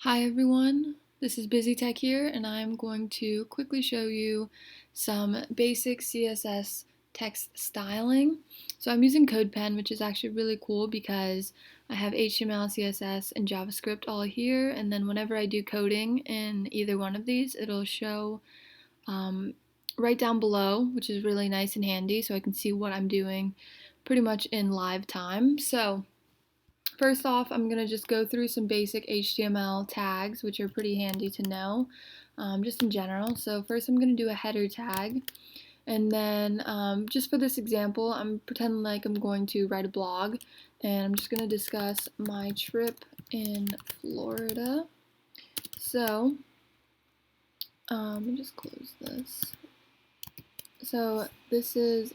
Hi everyone, this is BusiTech here, and I'm going to quickly show you some basic CSS text styling. So I'm using CodePen, which is actually really cool because I have HTML, CSS, and JavaScript all here, and then whenever I do coding in either one of these, it'll show right down below, which is really nice and handy, so I can see what I'm doing pretty much in live time. So first off, I'm going to just go through some basic HTML tags, which are pretty handy to know, just in general. So first I'm going to do a header tag, and then just for this example, I'm pretending like I'm going to write a blog, and I'm just going to discuss my trip in Florida. So let me just close this. So this is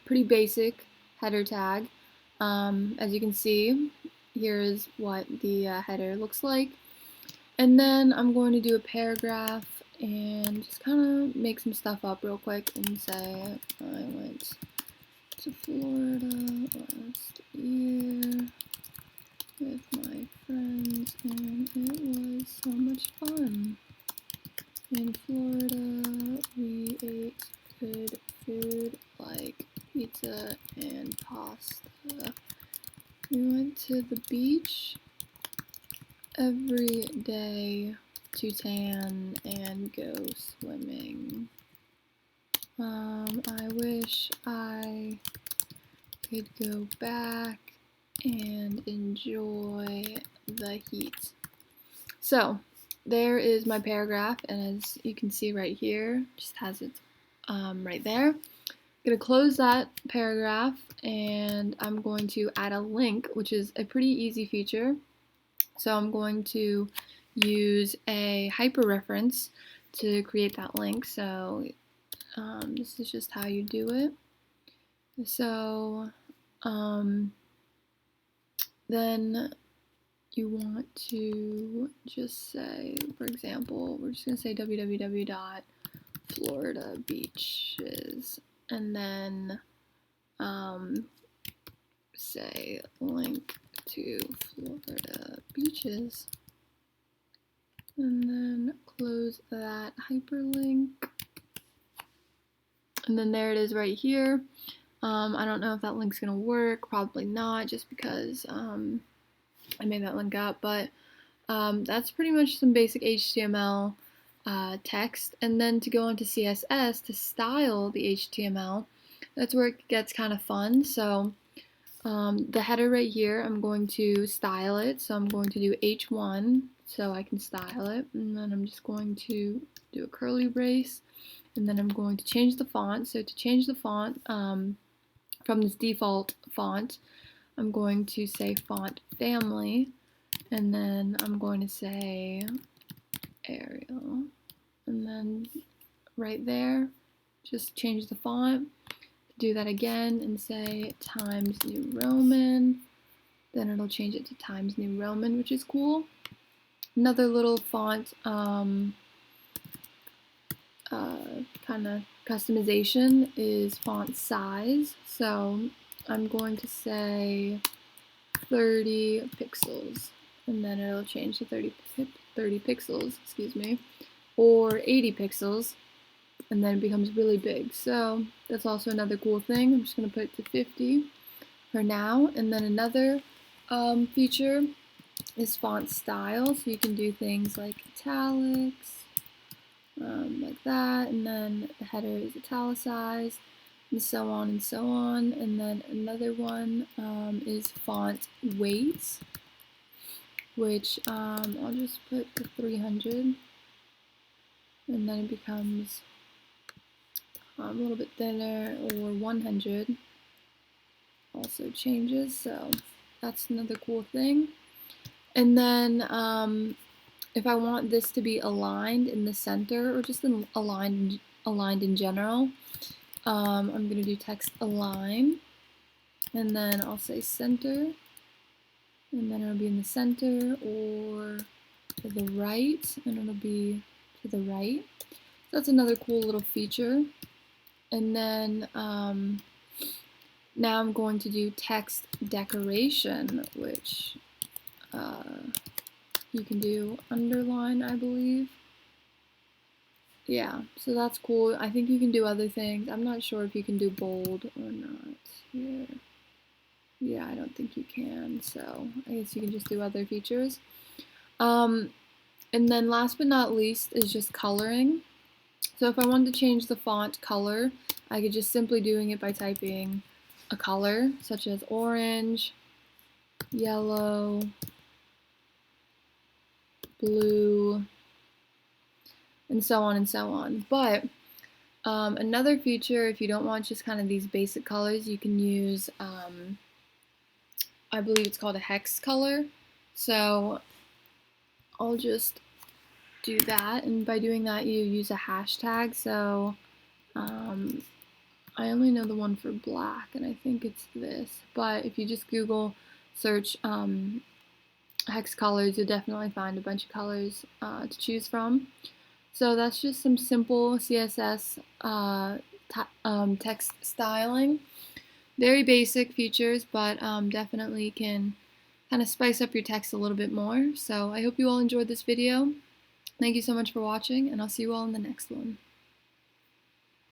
pretty basic header tag. As you can see, here's what the header looks like. And then I'm going to do a paragraph and just kind of make some stuff up real quick and say I went to Florida last year with my friends and it was so much fun. In Florida, we ate good food like pizza and pasta. We went to the beach every day to tan and go swimming. I wish I could go back and enjoy the heat. So there is my paragraph, and as you can see right here, just has it right there. I'm going to close that paragraph, and I'm going to add a link, which is a pretty easy feature. So I'm going to use a hyperreference to create that link. So this is just how you do it. So then you want to just say, for example, we're just going to say www.floridabeaches, and then say link to Florida beaches, and then close that hyperlink, and then there it is right here. I don't know if that link's gonna work, probably not, just because I made that link up, but that's pretty much some basic HTML text. And then to go on to CSS to style the HTML, that's where it gets kind of fun. So the header right here, I'm going to style it. So I'm going to do H1 so I can style it. And then I'm just going to do a curly brace. And then I'm going to change the font. So to change the font from this default font, I'm going to say font family. And then I'm going to say Arial. And then right there, just change the font. Do that again and say Times New Roman. Then it'll change it to Times New Roman, which is cool. Another little font kind of customization is font size. So I'm going to say 30 pixels, and then it'll change to 30 pixels, excuse me, or 80 pixels, and then it becomes really big. So that's also another cool thing. I'm just going to put it to 50 for now. And then another feature is font style. So you can do things like italics, like that, and then the header is italicized, and so on and so on. And then another one is font weight, which I'll just put to 300, and then it becomes a little bit thinner, or 100 also changes. So that's another cool thing. And then if I want this to be aligned in the center, or just aligned in general, I'm going to do text align, and then I'll say center, and then it'll be in the center, or to the right, and it'll be to the right. So that's another cool little feature. And then now I'm going to do text decoration, which You can do underline, I believe. Yeah, so that's cool. I think you can do other things. I'm not sure if you can do bold or not here. Yeah, I don't think you can, so I guess you can just do other features. And then last but not least is just coloring. So if I wanted to change the font color, I could just simply doing it by typing a color, such as orange, yellow, blue, and so on and so on. But another feature, if you don't want just kind of these basic colors, you can use, I believe it's called a hex color. So I'll just do that, and by doing that, you use a hashtag. So I only know the one for black, and I think it's this. But if you just Google search hex colors, you'll definitely find a bunch of colors to choose from. So that's just some simple CSS text styling. Very basic features, but definitely can kind of spice up your text a little bit more. So I hope you all enjoyed this video. Thank you so much for watching, and I'll see you all in the next one.